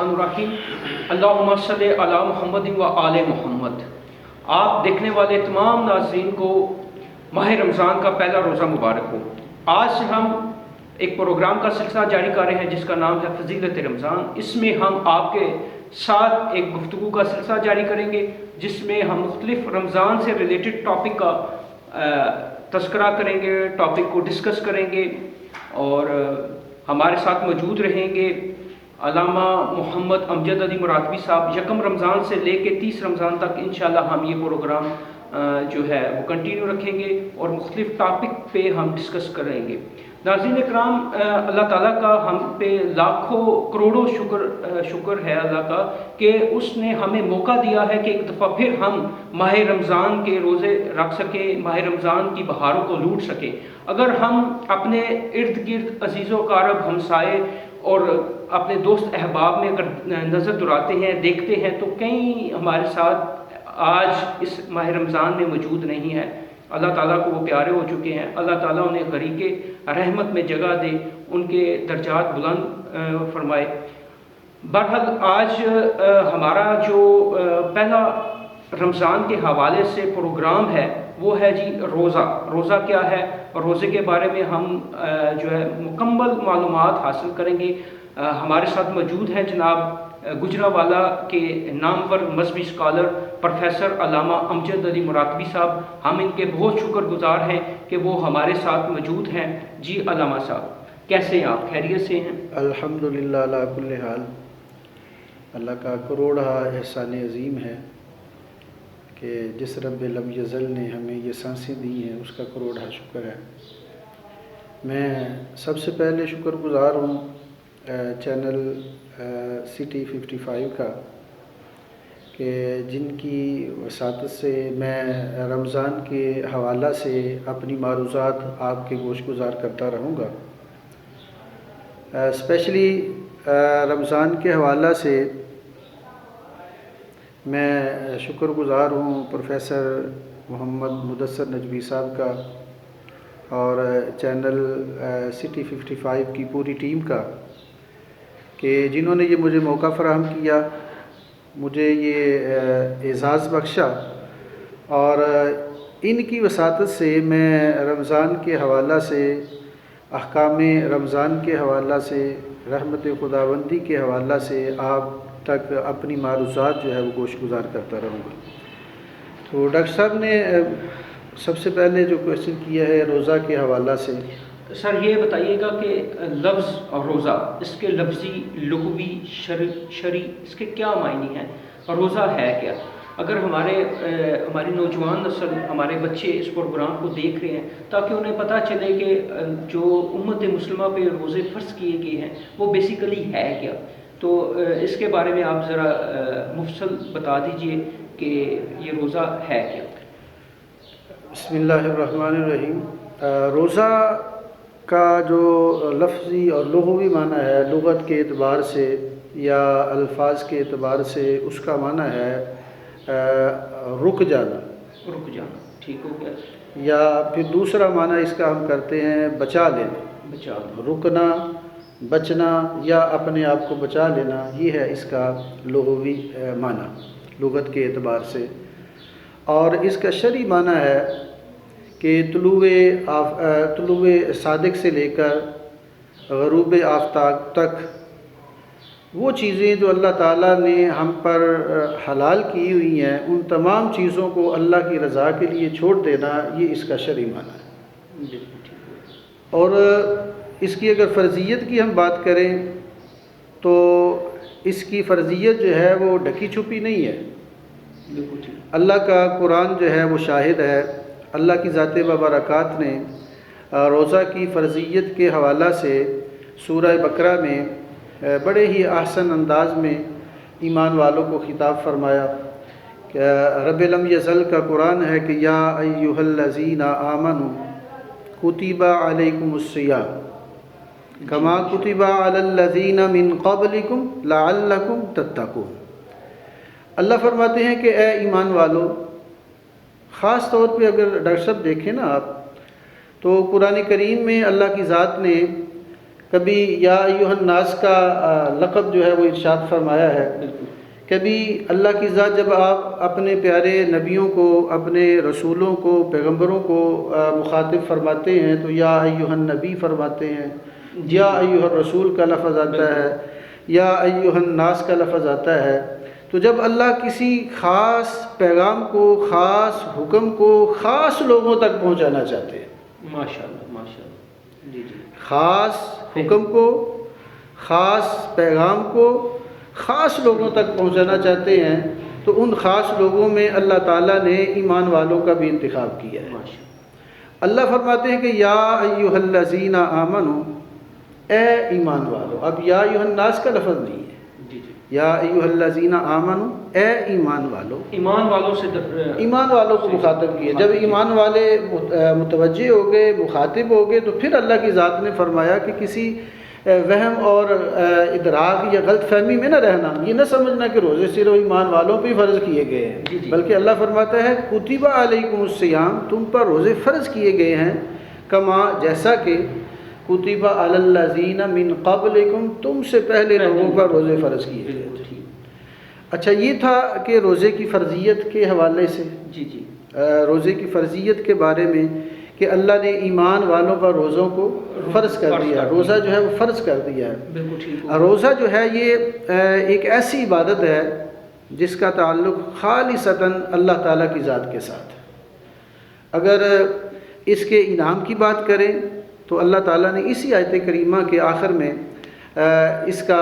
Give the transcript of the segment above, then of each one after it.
الرحمن الرحیم اللہم صلی علی محمد و آل محمد۔ آپ دیکھنے والے تمام ناظرین کو ماہ رمضان کا پہلا روزہ مبارک ہو۔ آج سے ہم ایک پروگرام کا سلسلہ جاری کر رہے ہیں جس کا نام ہے فضیلت رمضان۔ اس میں ہم آپ کے ساتھ ایک گفتگو کا سلسلہ جاری کریں گے جس میں ہم مختلف رمضان سے ریلیٹڈ ٹاپک کا تذکرہ کریں گے، ٹاپک کو ڈسکس کریں گے، اور ہمارے ساتھ موجود رہیں گے علامہ محمد امجد علی مراتبی صاحب۔ یکم رمضان سے لے کے 30 رمضان تک انشاءاللہ ہم یہ پروگرام جو ہے وہ کنٹینیو رکھیں گے اور مختلف ٹاپک پہ ہم ڈسکس کریں گے۔ ناظرین اکرام، اللہ تعالیٰ کا ہم پہ لاکھوں کروڑوں شکر ہے اللہ کا کہ اس نے ہمیں موقع دیا ہے کہ ایک دفعہ پھر ہم ماہ رمضان کے روزے رکھ سکیں، ماہ رمضان کی بہاروں کو لوٹ سکیں۔ اگر ہم اپنے ارد گرد عزیز و اقارب ہمسائے اور اپنے دوست احباب میں اگر نظر دوڑاتے ہیں، دیکھتے ہیں، تو کئی ہمارے ساتھ آج اس ماہ رمضان میں موجود نہیں ہے۔ اللہ تعالیٰ کو وہ پیارے ہو چکے ہیں، اللہ تعالیٰ انہیں غریق رحمت میں جگہ دے، ان کے درجات بلند فرمائے۔ بہرحال آج ہمارا جو پہلا رمضان کے حوالے سے پروگرام ہے وہ ہے جی روزہ۔ روزہ کیا ہے اور روزے کے بارے میں ہم جو ہے مکمل معلومات حاصل کریں گے۔ ہمارے ساتھ موجود ہیں جناب گجرانوالہ کے نامور مذہبی اسکالر پروفیسر علامہ امجد علی مراتبی صاحب۔ ہم ان کے بہت شکر گزار ہیں کہ وہ ہمارے ساتھ موجود ہیں۔ جی علامہ صاحب، کیسے ہیں آپ؟ خیریت سے ہیں؟ الحمدللہ علی کل حال۔ اللہ کا کروڑا احسان عظیم ہے کہ جس رب لم یزل نے ہمیں یہ سانسیں دی ہیں، اس کا کروڑا شکر ہے۔ میں سب سے پہلے شکر گزار ہوں چینل سٹی 55 کا کہ جن کی وساطت سے میں رمضان کے حوالہ سے اپنی معروضات آپ کے گوش گزار کرتا رہوں گا۔ اسپیشلی رمضان کے حوالہ سے میں شکر گزار ہوں پروفیسر محمد مدثر نجوی صاحب کا اور چینل سٹی 55 کی پوری ٹیم کا کہ جنہوں نے یہ مجھے موقع فراہم کیا، مجھے یہ اعزاز بخشا، اور ان کی وساطت سے میں رمضان کے حوالہ سے، احکام رمضان کے حوالہ سے، رحمت خداوندی کے حوالہ سے آپ تک اپنی معروضات جو ہے وہ گوش گزار کرتا رہوں گا۔ تو ڈاکٹر صاحب نے سب سے پہلے جو کویشچن کیا ہے روزہ کے حوالہ سے، سر یہ بتائیے گا کہ لفظ روزہ، اس کے لفظی، لغوی، شرعی اس کے کیا معنی ہیں اور روزہ ہے کیا؟ اگر ہماری نوجوان نسل، ہمارے بچے اس پروگرام کو دیکھ رہے ہیں تاکہ انہیں پتہ چلے کہ جو امت مسلمہ پہ روزے فرض کیے گئے ہیں وہ بیسیکلی ہے کیا، تو اس کے بارے میں آپ ذرا مفصل بتا دیجئے کہ یہ روزہ ہے کیا۔ بسم اللہ الرحمن الرحیم۔ روزہ کا جو لفظی اور لغوی معنی ہے، لغت کے اعتبار سے یا الفاظ کے اعتبار سے، اس کا معنی ہے رک جانا۔ رک جانا، ٹھیک ہو گیا۔ یا پھر دوسرا معنی اس کا ہم کرتے ہیں بچا لینا۔ بچا لینا، رکنا، بچنا یا اپنے آپ کو بچا لینا، یہ ہے اس کا لغوی معنی لغت کے اعتبار سے۔ اور اس کا شرعی معنی ہے کہ طلوع صادق سے لے کر غروب آفتاب تک وہ چیزیں جو اللہ تعالیٰ نے ہم پر حلال کی ہوئی ہیں، ان تمام چیزوں کو اللہ کی رضا کے لیے چھوڑ دینا، یہ اس کا شرعی معنی ہے۔ اور اس کی اگر فرضیت کی ہم بات کریں تو اس کی فرضیت جو ہے وہ ڈھکی چھپی نہیں ہے۔ اللہ کا قرآن جو ہے وہ شاہد ہے۔ اللہ کی ذات ببرکات نے روزہ کی فرضیت کے حوالہ سے سورہ بقرہ میں بڑے ہی احسن انداز میں ایمان والوں کو خطاب فرمایا کہ رب لم یزل کا قرآن ہے کہ یا ایھا الذین آمنوا کتب علیکم الصیام کما کتب علی الذین من قبلکم لعلکم تتقون۔ اللہ فرماتے ہیں کہ اے ایمان والو، خاص طور پہ اگر ڈاکٹر صاحب دیکھیں نا آپ، تو قرآن کریم میں اللہ کی ذات نے کبھی یا ایھا الناس کا لقب جو ہے وہ ارشاد فرمایا ہے. کبھی اللہ کی ذات جب آپ اپنے پیارے نبیوں کو، اپنے رسولوں کو، پیغمبروں کو مخاطب فرماتے ہیں تو یا ایھا النبی فرماتے ہیں، یا ایھا الرسول کا لفظ آتا ہے، یا ایھا الناس کا لفظ آتا ہے. تو جب اللہ کسی خاص پیغام کو، خاص حکم کو خاص لوگوں تک پہنچانا چاہتے ہیں، ماشاءاللہ ماشاءاللہ، جی جی، خاص حکم کو، خاص پیغام کو خاص لوگوں تک پہنچانا چاہتے ہیں، تو ان خاص لوگوں میں اللہ تعالیٰ نے ایمان والوں کا بھی انتخاب کیا ہے. اللہ فرماتے ہیں کہ یا ایھا الذین آمنوا، اے ایمان والو. اب یا ایھا الناس کا لفظ نہیں ہے، جی جی، یا ایھا الذین آمنوا، اے ایمان والو. ایمان والوں سے ایمان والوں کو مخاطب کیا. جب ایمان والے متوجہ ہو گئے، مخاطب ہو گئے، تو پھر اللہ کی ذات نے فرمایا کہ کسی وہم اور ادراک یا غلط فہمی میں نہ رہنا. یہ نہ سمجھنا کہ روزے صرف ایمان والوں پہ فرض کیے گئے ہیں، جی جی، بلکہ اللہ فرماتا ہے کتب علیکم الصیام، تم پر روزے فرض کیے گئے ہیں، کما جیسا کہ کتب علی الذین من قبلکم، تم سے پہلے لوگوں پر روزے فرض کیے گئے تھے. اچھا، یہ تھا کہ روزے کی فرضیت کے حوالے سے، جی جی، روزے کی فرضیت کے بارے میں کہ اللہ نے ایمان والوں پر روزوں کو فرض کر دیا، روزہ جو ہے وہ فرض کر دیا ہے. بالکل ٹھیک. روزہ جو ہے یہ ایک ایسی عبادت ہے جس کا تعلق خالصتاً اللہ تعالیٰ کی ذات کے ساتھ ہے. اگر اس کے انعام کی بات کریں تو اللہ تعالیٰ نے اسی آیت کریمہ کے آخر میں اس کا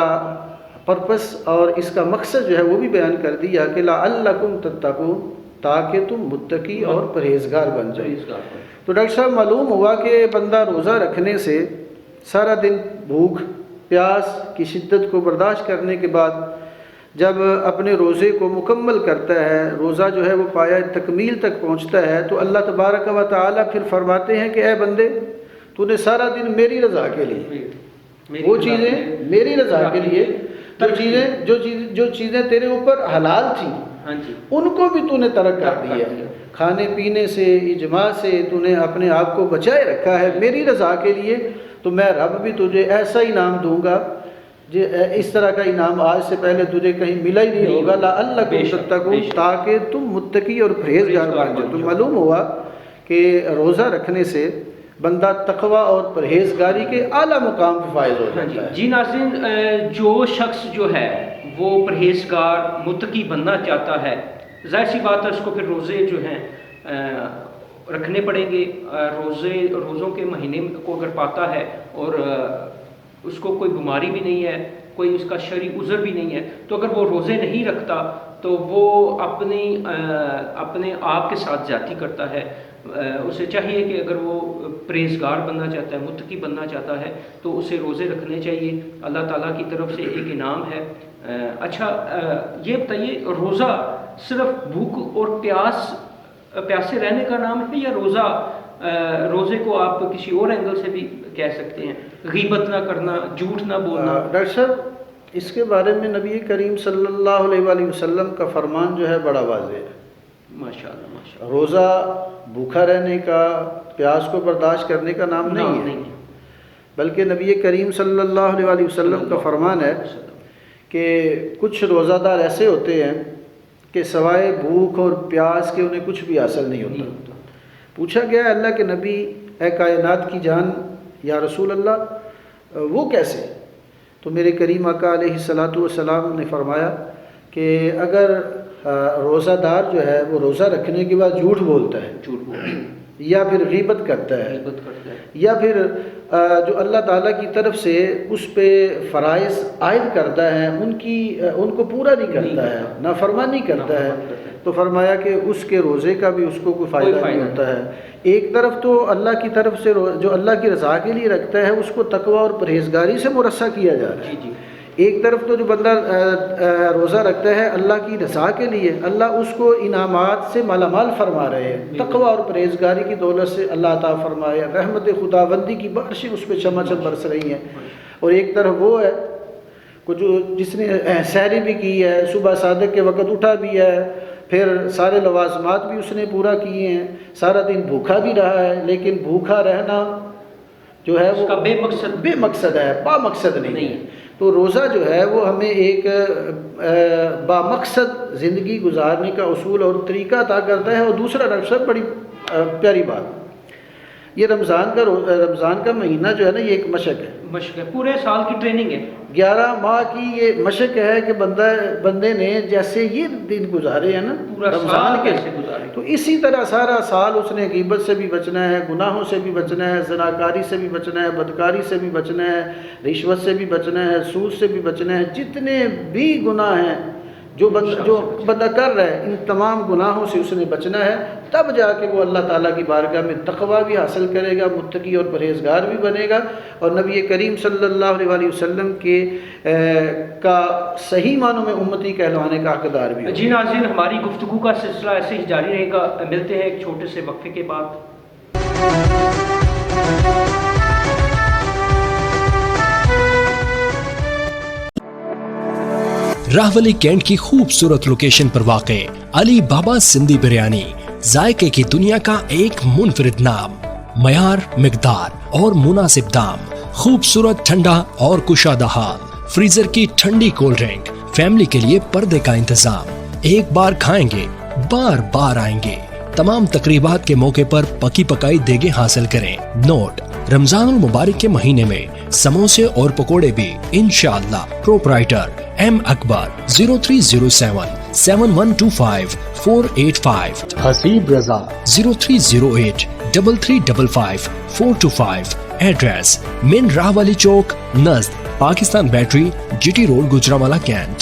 پرپس اور اس کا مقصد جو ہے وہ بھی بیان کر دیا کہ لعلکم تتقون، تاکہ تم متقی اور پرہیزگار بن جائیں. تو ڈاکٹر صاحب معلوم ہوا کہ بندہ روزہ رکھنے سے سارا دن بھوک پیاس کی شدت کو برداشت کرنے کے بعد جب اپنے روزے کو مکمل کرتا ہے، روزہ جو ہے وہ پایہ تکمیل تک پہنچتا ہے، تو اللہ تبارک و تعالیٰ پھر فرماتے ہیں کہ اے بندے، تو نے سارا دن میری رضا کے لیے، وہ چیزیں میری رضا کے لیے، جو چیزیں تیرے اوپر حلال تھیں ان کو بھی تو نے ترک کر دیا، کھانے پینے سے، اجماع سے تو نے اپنے آپ کو بچائے رکھا ہے میری رضا کے لیے. تو میں رب بھی تجھے ایسا انعام دوں گا، اس طرح کا انعام آج سے پہلے تجھے کہیں ملا ہی نہیں ہوگا. لعلکم تتقون، تاکہ تم متقی اور پرہیزگار بن جاؤ. تو معلوم ہوا کہ روزہ رکھنے سے بندہ تقوی اور پرہیزگاری کے اعلیٰ مقام پہ فائز ہو جاتا ہے. جی ناظرین، جو شخص جو ہے وہ پرہیزگار متقی بننا چاہتا ہے، ظاہر سی بات ہے اس کو پھر روزے جو ہیں رکھنے پڑیں گے. روزوں کے مہینے کو اگر پاتا ہے اور اس کو کوئی بیماری بھی نہیں ہے، کوئی اس کا شرعی عذر بھی نہیں ہے، تو اگر وہ روزے نہیں رکھتا تو وہ اپنے آپ کے ساتھ زیادتی کرتا ہے. اسے چاہیے کہ اگر وہ پرہیزگار بننا چاہتا ہے، متقی بننا چاہتا ہے، تو اسے روزے رکھنے چاہیے. اللہ تعالیٰ کی طرف سے ایک انعام ہے. اچھا، یہ بتائیے، روزہ صرف بھوک اور پیاسے رہنے کا نام ہے، یا روزے کو آپ کسی اور اینگل سے بھی کہہ سکتے ہیں؟ غیبت نہ کرنا، جھوٹ نہ بولنا. ڈاکٹر صاحب، اس کے بارے میں نبی کریم صلی اللہ علیہ وآلہ وسلم کا فرمان جو ہے بڑا واضح ہے. ماشاءاللہ ماشاءاللہ. روزہ بھوکا رہنے کا، پیاس کو برداشت کرنے کا نام نہیں ہے، بلکہ نبی کریم صلی اللہ علیہ وآلہ وسلم کا فرمان ہے کہ کچھ روزہ دار ایسے ہوتے ہیں کہ سوائے بھوک اور پیاس کے انہیں کچھ بھی حاصل نہیں ہوتا. پوچھا گیا اللہ کے نبی، اے کائنات کی جان، یا رسول اللہ وہ کیسے؟ تو میرے کریم آقا علیہ الصلاۃ والسلام نے فرمایا کہ اگر روزہ دار جو ہے وہ روزہ رکھنے کے بعد جھوٹ بولتا ہے، یا پھر غیبت کرتا ہے، یا پھر جو اللہ تعالیٰ کی طرف سے اس پہ فرائض عائد کرتا ہے ان کو پورا نہیں کرتا ہے، نافرمانی کرتا ہے، تو فرمایا کہ اس کے روزے کا بھی اس کو کوئی فائدہ نہیں ہوتا ہے. ایک طرف تو اللہ کی طرف سے جو اللہ کی رضا کے لیے رکھتا ہے اس کو تقوی اور پرہیزگاری سے مرصع کیا جا رہا ہے. ایک طرف تو جو بندہ روزہ رکھتا ہے اللہ کی رضا کے لیے، اللہ اس کو انعامات سے مالا مال فرما رہے ہیں. تقوی اور پرہیزگاری کی دولت سے اللہ عطا فرمائے، رحمت خداوندی کی بارشیں اس پہ چمچم برس رہی ہیں. اور ایک طرف وہ ہے جس نے سحری بھی کی ہے، صبح صادق کے وقت اٹھا بھی ہے، پھر سارے لوازمات بھی اس نے پورا کیے ہیں، سارا دن بھوکا بھی رہا ہے، لیکن بھوکا رہنا جو ہے اس کا وہ بے مقصد ہے، با مقصد نہیں نہیں ہے۔ ہے۔ تو روزہ جو ہے وہ ہمیں ایک با مقصد زندگی گزارنے کا اصول اور طریقہ عطا کرتا ہے۔ اور دوسرا ڈاکٹر صاحب بڑی پیاری بات، یہ رمضان کا مہینہ جو ہے نا، یہ ایک مشق ہے، مشق ہے، پورے سال کی ٹریننگ ہے۔ 11 ماہ کی یہ مشق ہے کہ بندے نے جیسے یہ دن گزارے ہیں نا پورا رمضان سال کے، کیسے گزارے، تو اسی طرح سارا سال اس نے غیبت سے بھی بچنا ہے، گناہوں سے بھی بچنا ہے، زناکاری سے بھی بچنا ہے، بدکاری سے بھی بچنا ہے، رشوت سے بھی بچنا ہے، سود سے بھی بچنا ہے، جتنے بھی گناہ ہیں جو بندہ کر رہا ہے، ان تمام گناہوں سے اس نے بچنا ہے، تب جا کے وہ اللہ تعالیٰ کی بارگاہ میں تقویٰ بھی حاصل کرے گا، متقی اور پرہیزگار بھی بنے گا، اور نبی کریم صلی اللہ علیہ وسلم کے کا صحیح معنوں میں امتی کہلوانے کا حقدار بھی ہوگا۔ جی ناظرین، ہماری گفتگو کا سلسلہ ایسے ہی جاری رہے گا، ملتے ہیں ایک چھوٹے سے وقفے کے بعد۔ راہولی کینٹ کی خوبصورت لوکیشن پر واقع علی بابا سندھی بریانی، ذائقے کی دنیا کا ایک منفرد نام، معیار، مقدار اور مناسب دام، خوبصورت ٹھنڈا اور کشادہ حال، فریزر کی ٹھنڈی کولڈ ڈرنک، فیملی کے لیے پردے کا انتظام، ایک بار کھائیں گے بار بار آئیں گے۔ تمام تقریبات کے موقع پر پکی پکائی دیگیں حاصل کریں۔ نوٹ: رمضان المبارک کے مہینے میں سموسے اور پکوڑے بھی انشاءاللہ۔ Proprietor M Akbar, 0307125485، Haseeb Raza, 030833555425۔ Address: main Rahwali Chowk نزد Pakistan battery, G T road, Gujranwala, cantt.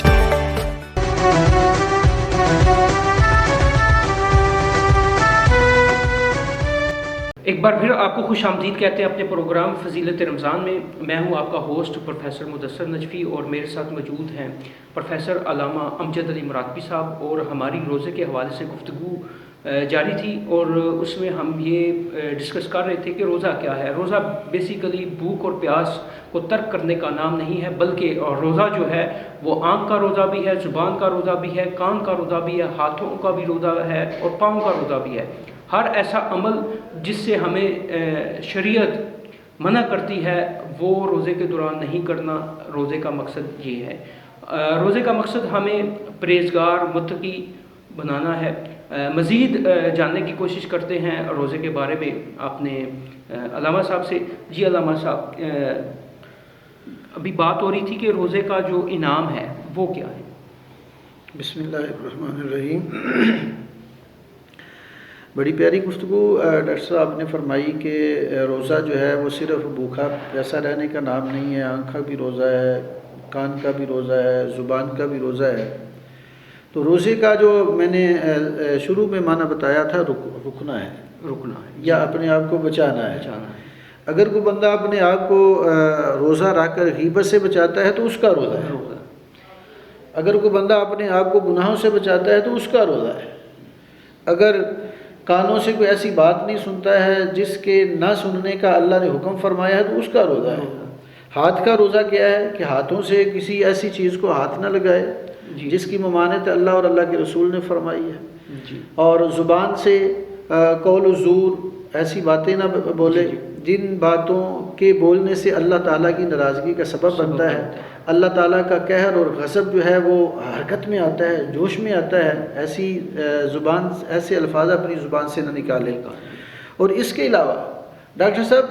ایک بار پھر آپ کو خوش آمدید کہتے ہیں اپنے پروگرام فضیلت رمضان میں۔ میں ہوں آپ کا ہوسٹ پروفیسر مدثر نجفی، اور میرے ساتھ موجود ہیں پروفیسر علامہ امجد علی مرادبی صاحب، اور ہماری روزے کے حوالے سے گفتگو جاری تھی، اور اس میں ہم یہ ڈسکس کر رہے تھے کہ روزہ کیا ہے۔ روزہ بیسیکلی بھوک اور پیاس کو ترک کرنے کا نام نہیں ہے، بلکہ روزہ جو ہے وہ آنکھ کا روزہ بھی ہے، زبان کا روزہ بھی ہے، کان کا روزہ بھی ہے، ہاتھوں کا بھی روزہ ہے، اور پاؤں کا روزہ بھی ہے۔ ہر ایسا عمل جس سے ہمیں شریعت منع کرتی ہے وہ روزے کے دوران نہیں کرنا۔ روزے کا مقصد یہ ہے، روزے کا مقصد ہمیں پرہیزگار، متقی بنانا ہے۔ مزید جاننے کی کوشش کرتے ہیں روزے کے بارے میں اپنے علامہ صاحب سے۔ جی علامہ صاحب، ابھی بات ہو رہی تھی کہ روزے کا جو انعام ہے وہ کیا ہے؟ بسم اللہ الرحمن الرحیم۔ بڑی پیاری گفتگو ڈاکٹر صاحب نے فرمائی کہ روزہ جو ہے وہ صرف بھوکا پیاسا رہنے کا نام نہیں ہے، آنکھ کا بھی روزہ ہے، کان کا بھی روزہ ہے، زبان کا بھی روزہ ہے۔ تو روزے کا جو میں نے شروع میں معنی بتایا تھا، رکنا ہے یا اپنے آپ کو بچانا ہے۔ اگر کوئی بندہ اپنے آپ کو روزہ رکھ کر غیبت سے بچاتا ہے تو اس کا روزہ ہے، اگر کوئی بندہ اپنے آپ کو گناہوں سے بچاتا ہے تو اس کا روزہ ہے، اگر کانوں سے کوئی ایسی بات نہیں سنتا ہے جس کے نہ سننے کا اللہ نے حکم فرمایا ہے تو اس کا روزہ ہے۔ ہاتھ کا روزہ کیا ہے کہ ہاتھوں سے کسی ایسی چیز کو ہاتھ نہ لگائے جس کی ممانعت اللہ اور اللہ کے رسول نے فرمائی ہے، اور زبان سے قول و زور، ایسی باتیں نہ بولے جن باتوں کے بولنے سے اللہ تعالیٰ کی ناراضگی کا سبب بنتا ہے، اللہ تعالیٰ کا قہر اور غضب جو ہے وہ حرکت میں آتا ہے، جوش میں آتا ہے۔ ایسی زبان، ایسے الفاظ اپنی زبان سے نہ نکالے۔ اور اس کے علاوہ ڈاکٹر صاحب،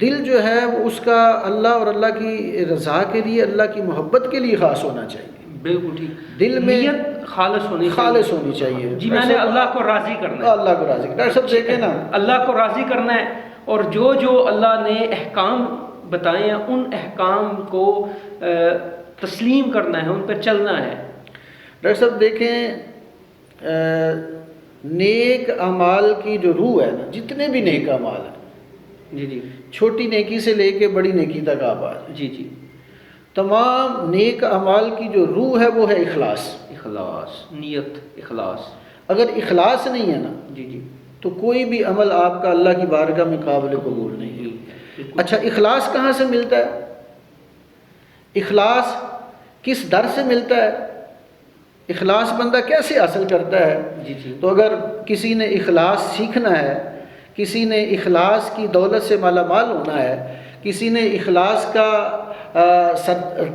دل جو ہے وہ اس کا اللہ اور اللہ کی رضا کے لیے، اللہ کی محبت کے لیے خاص ہونا چاہیے۔ بالکل ٹھیک، دل میں نیت خالص ہونی چاہیے۔ جی، میں نے اللہ کو راضی کرنا ہے، اللہ کو راضی۔ ڈاکٹر صاحب دیکھیں نا، اللہ کو راضی کرنا ہے، اور جو اللہ نے احکام بتائے ہیں ان احکام کو تسلیم کرنا ہے، ان پہ چلنا ہے۔ ڈاکٹر صاحب دیکھیں، نیک اعمال کی جو روح ہے نا، جتنے بھی نیک اعمال ہیں، جی چھوٹی نیکی سے لے کے بڑی نیکی تک آپ آ جائیں، جی تمام نیک اعمال کی جو روح ہے وہ ہے اخلاص، نیت، اخلاص۔ اگر اخلاص نہیں ہے نا جی تو کوئی بھی عمل آپ کا اللہ کی بارگاہ میں قابل قبول نہیں ہے۔ اچھا، اخلاص کہاں سے ملتا ہے؟ اخلاص کس در سے ملتا ہے؟ اخلاص بندہ کیسے حاصل کرتا ہے؟ جی تو اگر کسی نے اخلاص سیکھنا ہے، کسی نے اخلاص کی دولت سے مالا مال ہونا ہے، کسی نے اخلاص کا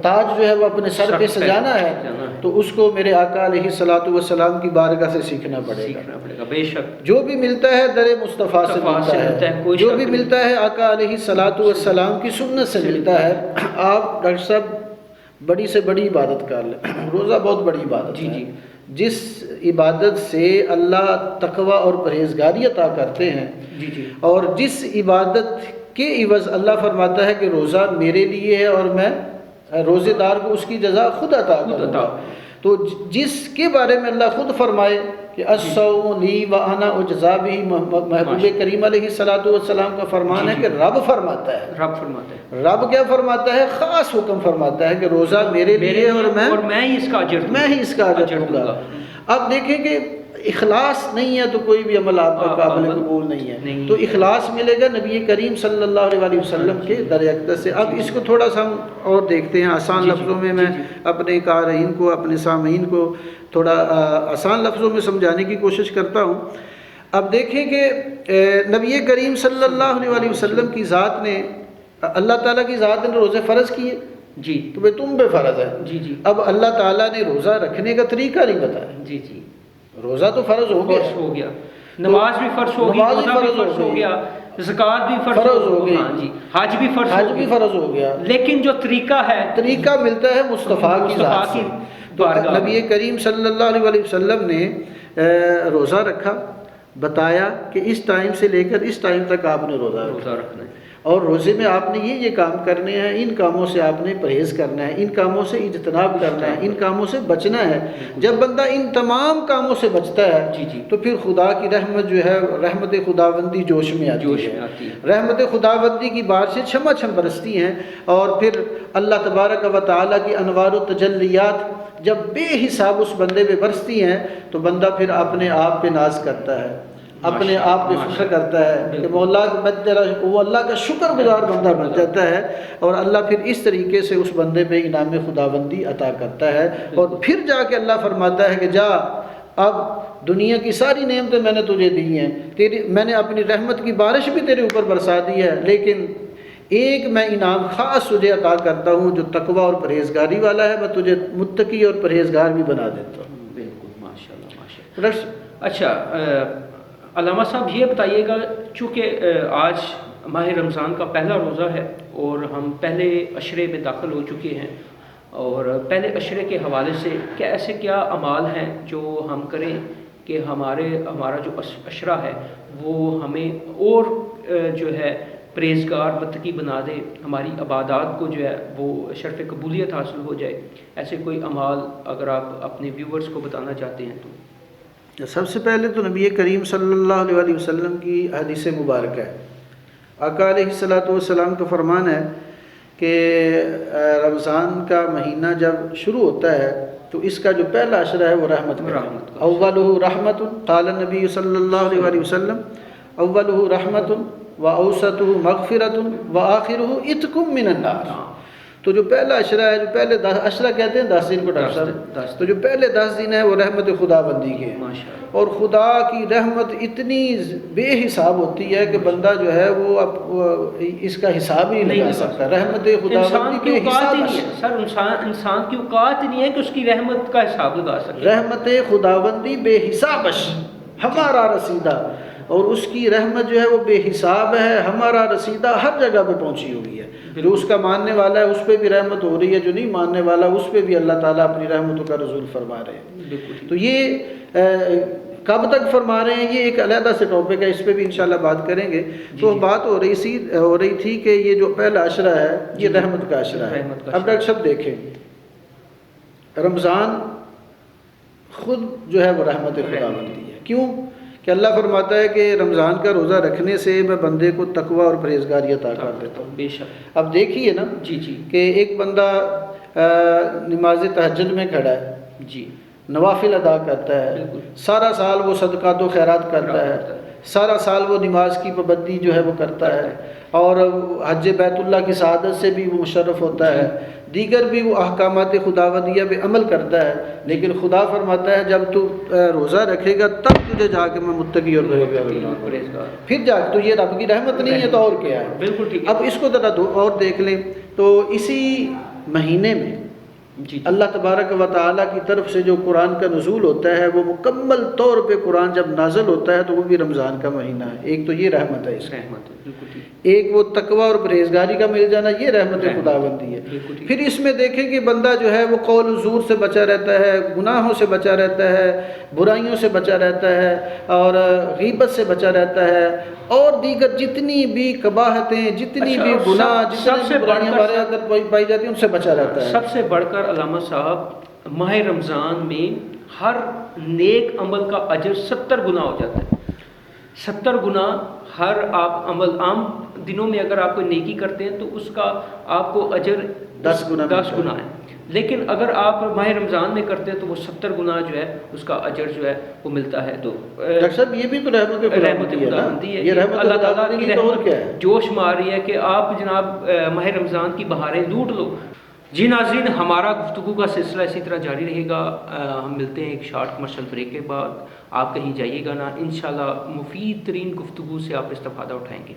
تاج جو ہے وہ اپنے سر پہ سجانا ہے، تو اس کو میرے آقا علیہ الصلوۃ والسلام کی بارگاہ سے سیکھنا پڑے گا۔ بے شک جو بھی ملتا ہے در مصطفیٰ سے ملتا ہے، جو بھی ملتا ہے آقا علیہ الصلوۃ والسلام کی سنت سے ملتا ہے۔ آپ ڈاکٹر صاحب بڑی سے بڑی عبادت کر لیں، روزہ بہت بڑی عبادت ہے، جس عبادت سے اللہ تقوی اور پرہیزگاری عطا کرتے ہیں، اور جس عبادت کے عوض اللہ فرماتا ہے کہ روزہ میرے لیے ہے اور میں روزے دار کو اس کی جزا خود عطا کروں گا۔ تو جس کے بارے میں اللہ خود فرمائے کہ الصوم لی وانا اجزا بہ، محبوب کریم علیہ الصلوۃ والسلام کا فرمان ہے کہ رب فرماتا ہے، رب کیا فرماتا ہے؟ خاص حکم فرماتا ہے کہ روزہ میرے لیے اور میں ہی اس کا اجر دوں گا۔ اب دیکھیں کہ اخلاص نہیں ہے تو کوئی بھی عمل آپ کا قابل قبول نہیں ہے، تو اخلاص ملے گا نبی کریم صلی اللہ علیہ وسلم کے در اقدس سے۔ اب اس کو تھوڑا سا ہم اور دیکھتے ہیں آسان لفظوں میں، میں اپنے قارئین کو، اپنے سامعین کو تھوڑا آسان لفظوں میں سمجھانے کی کوشش کرتا ہوں۔ اب دیکھیں کہ نبی کریم صلی اللہ علیہ وسلم کی ذات نے، اللہ تعالیٰ کی ذات نے روزے فرض کیے تو بھئی تم پہ فرض ہے۔ اب اللہ تعالیٰ نے روزہ رکھنے کا طریقہ نہیں بتایا۔ روزہ تو فرض ہو گیا، نماز بھی فرض ہو گیا، روزہ بھی فرض ہو گیا، زکوٰۃ بھی فرض ہو گئی، حج بھی فرض ہو گیا، لیکن جو طریقہ ہے، طریقہ ملتا ہے مصطفیٰ کی ذات سے۔ تو نبی کریم صلی اللہ علیہ وسلم نے روزہ رکھا، بتایا کہ اس ٹائم سے لے کر اس ٹائم تک آپ نے روزہ رکھنا ہے، اور روزے میں آپ نے یہ کام کرنے ہیں، ان کاموں سے آپ نے پرہیز کرنا ہے، ان کاموں سے اجتناب کرنا ہے، ان کاموں سے بچنا ہے۔ جب بندہ ان تمام کاموں سے بچتا ہے تو پھر خدا کی رحمت جو ہے، رحمت خداوندی جوش میں آتی ہے، رحمت خداوندی کی بارشیں چھما چھم برستی ہیں، اور پھر اللہ تبارک و تعالیٰ کی انوار و تجلیات جب بے حساب اس بندے پہ برستی ہیں تو بندہ پھر اپنے آپ پہ ناز کرتا ہے، اپنے آپ پہ فخر کرتا ہے کہ وہ اللہ کا شکر گزار بندہ بن جاتا ہے، اور اللہ پھر اس طریقے سے اس بندے پہ انعام خداوندی عطا کرتا ہے، اور پھر جا کے اللہ فرماتا ہے کہ جا اب دنیا کی ساری نعمتیں میں نے تجھے دی ہیں، میں نے اپنی رحمت کی بارش بھی تیرے اوپر برسا دی ہے، لیکن ایک میں انعام خاص تجھے عطا کرتا ہوں جو تقوی اور پرہیزگاری والا ہے، میں تجھے متقی اور پرہیزگار بھی بنا دیتا ہوں۔ بالکل، ماشاءاللہ۔ اچھا علامہ صاحب یہ بتائیے گا، چونکہ آج ماہ رمضان کا پہلا روزہ ہے اور ہم پہلے عشرے میں داخل ہو چکے ہیں، اور پہلے عشرے کے حوالے سے کیا ایسے کیا اعمال ہیں جو ہم کریں کہ ہمارا جو عشرہ ہے وہ ہمیں اور جو ہے پرہیزگار متقی بنا دے، ہماری عبادات کو جو ہے وہ شرف قبولیت حاصل ہو جائے؟ ایسے کوئی اعمال اگر آپ اپنے ویورز کو بتانا چاہتے ہیں تو؟ سب سے پہلے تو نبی کریم صلی اللہ علیہ وسلم کی حدیث مبارکہ ہے۔ آقا علیہ الصلوۃ والسلام کا فرمان ہے کہ رمضان کا مہینہ جب شروع ہوتا ہے تو اس کا جو پہلا عشرہ ہے وہ رحمت کا، اولہ رحمت، قال النبی صلی اللہ علیہ وسلم اولہ رحمت واوسطہ مغفرۃ وآخرہ عتق من النار۔ تو جو پہلا عشرہ ہے، جو پہلے 10 عشرہ کہتے ہیں 10 دن کو ڈاکٹر صاحب، تو جو پہلے 10 دن ہے وہ رحمت خداوندی کے ہیں، اور خدا کی رحمت اتنی بے حساب ہوتی ہے کہ بندہ جو ہے وہ اس کا حساب ہی نہیں لگا سکتا۔ رحمت خداوندی بے حساب ہے سر، انسان کی اوقات نہیں ہے کہ اس کی رحمت کا حساب لگا سکے۔ رحمت خداوندی بے حسابش ہمارا رسیدہ، اور اس کی رحمت جو ہے وہ بے حساب ہے، ہمارا رسیدہ ہر جگہ پہ پہنچی ہوئی ہے۔ جو اس کا ماننے والا ہے اس پہ بھی رحمت ہو رہی ہے، جو نہیں ماننے والا اس پہ بھی اللہ تعالیٰ اپنی رحمتوں کا نزول فرما رہے ہیں۔ تو یہ کب تک فرما رہے ہیں، یہ ایک علیحدہ سے ٹاپک ہے، اس پہ بھی انشاءاللہ بات کریں گے۔ تو بات ہو رہی تھی کہ یہ جو پہلا عشرہ ہے یہ رحمت کا عشرہ ہے۔ اب ڈاکٹر صاحب دیکھیں، رمضان خود جو ہے وہ رحمت خداوندی ہے۔ کیوں کہ اللہ فرماتا ہے کہ رمضان کا روزہ رکھنے سے میں بندے کو تقوی اور پرہیزگاری عطا کر دیتا ہوں۔ بے شک۔ اب دیکھیے نا کہ ایک بندہ نماز تہجد میں کھڑا ہے، نوافل ادا کرتا ہے، سارا سال وہ صدقات و خیرات کرتا ہے، سارا سال وہ نماز کی پابندی جو ہے وہ کرتا ہے، اور حج بیت اللہ کی سعادت سے بھی وہ مشرف ہوتا ہے، دیگر بھی وہ احکامات خداوندیہ پہ عمل کرتا ہے، لیکن خدا فرماتا ہے جب تو روزہ رکھے گا تب تجھے جا کے میں متقی اور پرہیزگار بناؤں گا، پھر جا کے تو یہ رب کی رحمت نہیں ہے تو اور کیا ہے؟ بالکل ٹھیک. اب اس کو ذرا اور دیکھ لیں تو اسی مہینے میں جی اللہ تبارک و تعالیٰ کی طرف سے جو قرآن کا نزول ہوتا ہے وہ مکمل طور پہ قرآن جب نازل ہوتا ہے تو وہ بھی رمضان کا مہینہ ہے. ایک تو یہ رحمت ہے اس کی، رحمت ہے، بالکل ٹھیک. ایک وہ تقوی اور پرہیزگاری کا مل جانا، یہ رحمت خداوندی ہے. بالکل ٹھیک. پھر اس میں دیکھیں کہ بندہ جو ہے وہ قول و زور سے بچا رہتا ہے، گناہوں سے بچا رہتا ہے، برائیوں سے بچا رہتا ہے، اور غیبت سے بچا رہتا ہے، اور دیگر جتنی بھی قباحتیں، جتنی بھی گناہ، جتنی بھی برائیاں ہمارے اندر پائی جاتی ہیں ان سے بچا رہتا ہے. سب سے بڑھ کر علامہ صاحب ماہ رمضان میں ہر نیک عمل کا اجر 70 گنا ہو جاتا ہے. 70 گنا ہر آپ عمل، عام دنوں میں اگر آپ کوئی نیکی کرتے ہیں تو اس کا آپ کو اجر 10 گنا ہے، لیکن اگر آپ ماہ رمضان میں کرتے ہیں تو وہ 70 گنا جو ہے اس کا اجر جو ہے وہ ملتا ہے. تو ڈاکٹر صاحب یہ بھی تو رحمت خداوندی ہے، یہ رحمت اللہ تعالیٰ کی اور کیا ہے؟ رحمت جوش مار رہی ہے کہ آپ جناب ماہ رمضان کی بہاریں لوٹ لو. جی ناظرین، ہمارا گفتگو کا سلسلہ اسی طرح جاری رہے گا. ہم ملتے ہیں ایک شارٹ کمرشل بریک کے بعد. آپ کہیں جائیے گا نا، انشاءاللہ مفید ترین گفتگو سے آپ استفادہ اٹھائیں گے.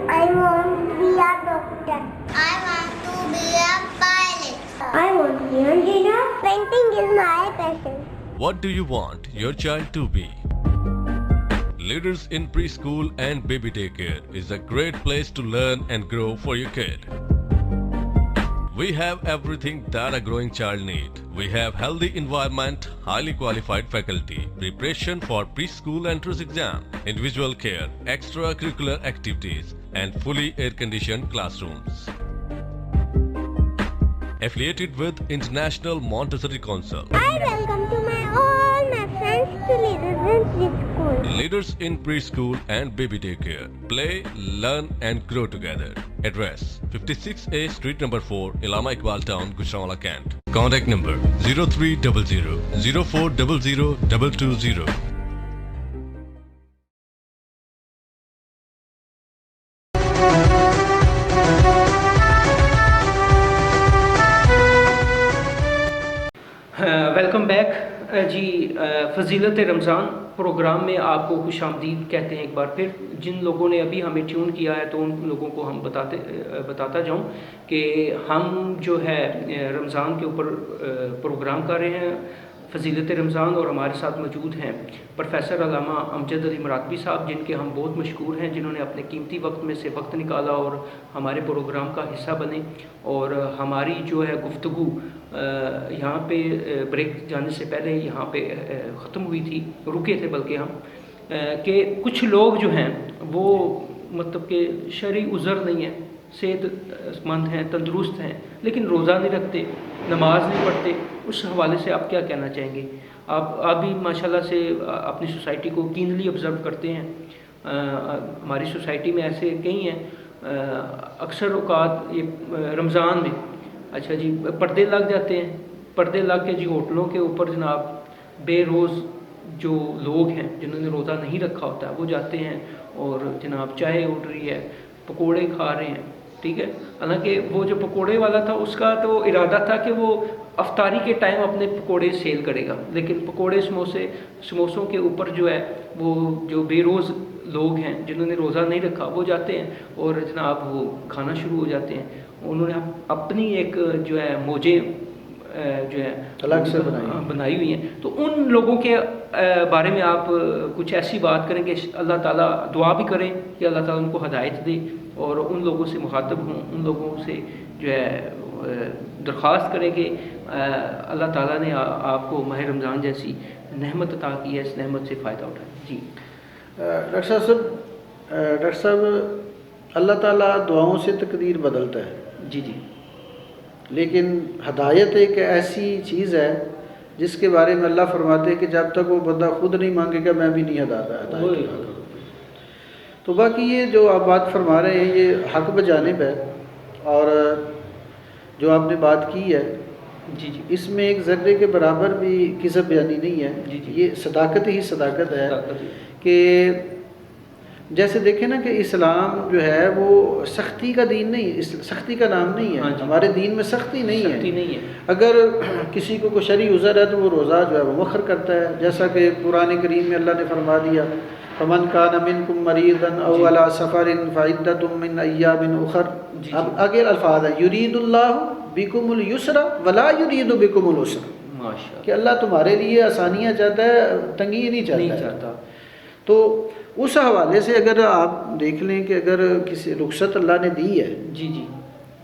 I want to be a doctor. I want to be a pilot. I want to be an engineer. Painting is my passion. What do you want your child to be? Leaders in Preschool and Baby Daycare is a great place to learn and grow for your kid. We have everything that a growing child needs. We have healthy environment, highly qualified faculty, preparation for preschool entrance exam, individual care, extracurricular activities, and fully air-conditioned classrooms. Affiliated with International Montessori Council. I welcome to all my friends to Leaders in Preschool. Leaders in Preschool and Baby Daycare. Play, learn and grow together. Address 56A Street number 4, Illama Iqbal Town, Gujranwala, Kent. Contact number 0300 0400 220. Welcome back. جی فضیلت Ramzan programme میں آپ کو خوش آمدید کہتے ہیں ایک بار پھر. جن لوگوں نے ابھی ہمیں ٹیون کیا ہے تو ان لوگوں کو ہم بتاتا جاؤں کہ ہم جو ہے رمضان کے اوپر پروگرام کر رہے ہیں، فضیلت رمضان، اور ہمارے ساتھ موجود ہیں پروفیسر علامہ امجد علی مراتبی صاحب، جن کے ہم بہت مشکور ہیں، جنہوں نے اپنے قیمتی وقت میں سے وقت نکالا اور ہمارے پروگرام کا حصہ بنے. اور ہماری جو ہے گفتگو یہاں پہ بریک جانے سے پہلے یہاں پہ ختم ہوئی تھی، رکے تھے بلکہ ہم، کہ کچھ لوگ جو ہیں وہ مطلب کہ شرعی عذر نہیں ہے، صحت مند ہیں، تندرست ہیں، لیکن روزہ نہیں رکھتے، نماز نہیں پڑھتے. اس حوالے سے آپ کیا کہنا چاہیں گے؟ آپ بھی ماشاءاللہ سے اپنی سوسائٹی کو کینلی آبزرو کرتے ہیں. ہماری سوسائٹی میں ایسے کئی ہیں، اکثر اوقات یہ رمضان میں اچھا جی پردے لگ جاتے ہیں، پردے لگ کے جی ہوٹلوں کے اوپر جناب بے روز جو لوگ ہیں جنہوں نے روزہ نہیں رکھا ہوتا ہے وہ جاتے ہیں اور جناب چائے اٹھ رہی ہے، پکوڑے کھا رہے ہیں. ٹھیک ہے، حالانکہ وہ جو پکوڑے والا تھا اس کا تو ارادہ تھا کہ وہ افطاری کے ٹائم اپنے پکوڑے سیل کرے گا، لیکن پکوڑے سموسوں کے اوپر جو ہے وہ جو بے روز لوگ ہیں جنہوں نے روزہ نہیں رکھا وہ جاتے ہیں اور جناب وہ کھانا شروع ہو جاتے ہیں. انہوں نے اپنی ایک جو ہے موجیں جو ہے الگ سے بنائی ہوئی ہیں. تو ان لوگوں کے بارے میں آپ کچھ ایسی بات کریں کہ اللہ تعالیٰ دعا بھی کریں کہ اللہ تعالیٰ ان کو ہدایت دے اور ان لوگوں سے مخاطب ہوں، ان لوگوں سے جو ہے درخواست کریں کہ اللہ تعالیٰ نے آپ کو ماہ رمضان جیسی نعمت عطا کی ہے، اس نعمت سے فائدہ اٹھائیں. جی ڈاکٹر صاحب اللہ تعالیٰ دعاؤں سے تقدیر بدلتا ہے. جی جی. لیکن ہدایت ایک ایسی چیز ہے جس کے بارے میں اللہ فرماتے ہیں کہ جب تک وہ بندہ خود نہیں مانگے گا میں بھی نہیں ہدایت. تو باقی یہ جو آپ بات فرما رہے ہیں یہ حق بجانب ہے، اور جو آپ نے بات کی ہے جی جی اس میں ایک ذرے کے برابر بھی کذب بیانی نہیں ہے. جی جی. یہ صداقت ہی صداقت ہے کہ جیسے دیکھیں نا کہ اسلام جو ہے وہ سختی کا دین نہیں، سختی کا نام نہیں ہے. ہاں جی. ہمارے دین میں سختی نہیں ہے. سختی نہیں ہے. اگر کسی کو کوئی شرعی عذر ہے تو وہ روزہ جو ہے وہ مؤخر کرتا ہے، جیسا کہ قرآن کریم میں اللہ نے فرما دیا فمن کان منکم مریضا او علی سفر فعدۃ من ایام اخر. اب آگے الفاظ ہے یرید اللہ بکم اليسر ولا یرید بکم العسر، ماشاءاللہ کہ اللہ تمہارے لیے آسانیاں چاہتا ہے، تنگی نہیں چاہتا. تو اس حوالے سے اگر آپ دیکھ لیں کہ اگر کسی رخصت اللہ نے دی ہے جی جی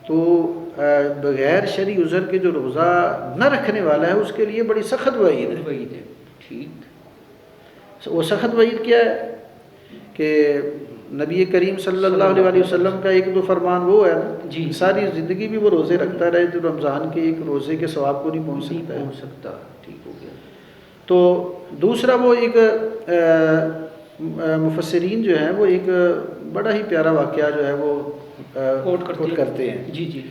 تو بغیر شرعی عذر کے جو روزہ نہ رکھنے والا ہے اس کے لیے بڑی سخت وعید ہے. وعید ہے. ٹھیک. وہ سخت وعید کیا ہے کہ نبی کریم صلی اللہ علیہ وسلم کا ایک دو فرمان وہ ہے نا جی. ساری زندگی بھی وہ روزے رکھتا رہے تو رمضان کے ایک روزے کے ثواب کو نہیں پہنچ سکتا ہے. ٹھیک ہو گیا. تو دوسرا وہ ایک مفسرین جو ہیں وہ ایک بڑا ہی پیارا واقعہ جو ہے وہ کوٹ کرتے ہیں. جی جی.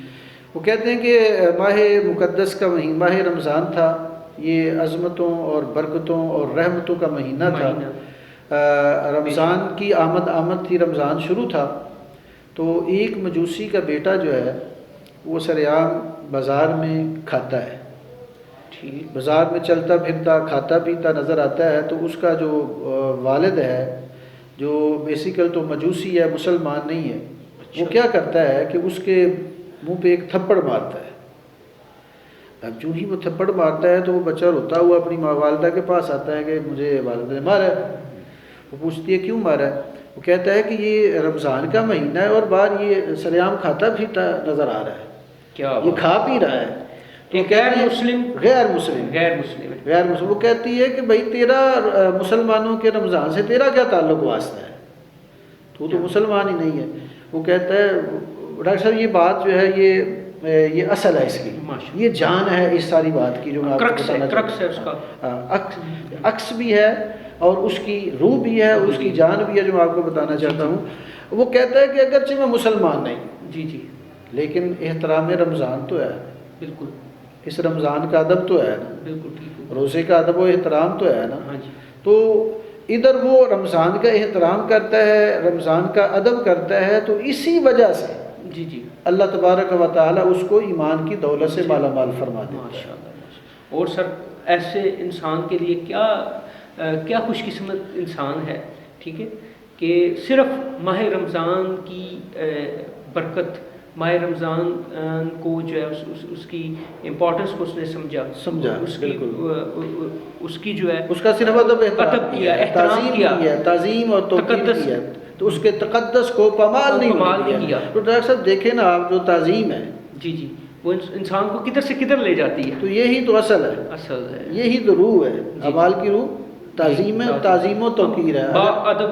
وہ کہتے ہیں کہ ماہ مقدس کا مہینہ ماہ رمضان تھا، یہ عظمتوں اور برکتوں اور رحمتوں کا مہینہ تھا. رمضان کی آمد تھی، رمضان شروع تھا. تو ایک مجوسی کا بیٹا جو ہے وہ سریعام بازار میں کھاتا ہے، بازار میں چلتا پھرتا کھاتا پیتا نظر آتا ہے. تو اس کا جو والد ہے جو بیسیکل تو مجوسی ہے، مسلمان نہیں ہے، وہ کیا کرتا ہے کہ اس کے منہ پہ ایک تھپڑ مارتا ہے. اب جو ہی وہ تھپڑ مارتا ہے تو وہ بچہ روتا ہوا اپنی ماں والدہ کے پاس آتا ہے کہ مجھے والدہ نے مارا ہے. وہ پوچھتی ہے کیوں مارا ہے؟ وہ کہتا ہے کہ یہ رمضان کا مہینہ ہے اور باہر یہ سریعام کھاتا پھرتا نظر آ رہا ہے، کیا یہ کھا پی رہا ہے. غیر مسلم. وہ کہتی ہے کہ بھائی تیرا مسلمانوں کے رمضان سے تیرا کیا تعلق واسطہ ہے، تو مسلمان ہی نہیں ہے. وہ کہتا ہے ڈاکٹر صاحب یہ بات جو ہے یہ اصل ہے اس کی، یہ جان ہے اس ساری بات کی جو میں آپ کو بتانا چاہتا ہوں. عکس بھی ہے اور اس کی روح بھی ہے اور اس کی جان بھی ہے جو میں آپ کو بتانا چاہتا ہوں. وہ کہتا ہے کہ اگرچہ میں مسلمان نہیں جی جی لیکن احترام رمضان تو ہے. بالکل. اس رمضان کا ادب تو ہے نا. بالکل ٹھیک. روزے کا ادب و احترام تو ہے نا. ہاں جی. تو ادھر وہ رمضان کا احترام کرتا ہے، رمضان کا ادب کرتا ہے، تو اسی وجہ سے جی جی اللہ تبارک و تعالیٰ اس کو ایمان کی دولت سے مالا مال فرما دیتا ہے. ماشاءاللہ. اور سر ایسے انسان کے لیے کیا خوش قسمت انسان ہے، ٹھیک ہے، کہ صرف ماہ رمضان کی برکت، ماہ رمضان کو جو ہے اس کی امپورٹنس کو اس نے سمجھا اس کی جو ہے اس کا صرف ادب کیا، احترام کیا، تعظیم اور توقیر کیا، تو اس کے تقدس کو پامال نہیں کیا. تو ڈاکٹر صاحب دیکھیں نا آپ جو تعظیم ہے جی جی وہ انسان کو کدھر سے کدھر لے جاتی ہے. تو یہی تو اصل ہے، یہی تو روح ہے. اعمال کی روح تعظیم ہے، تعظیم و توقیر ہے. ادب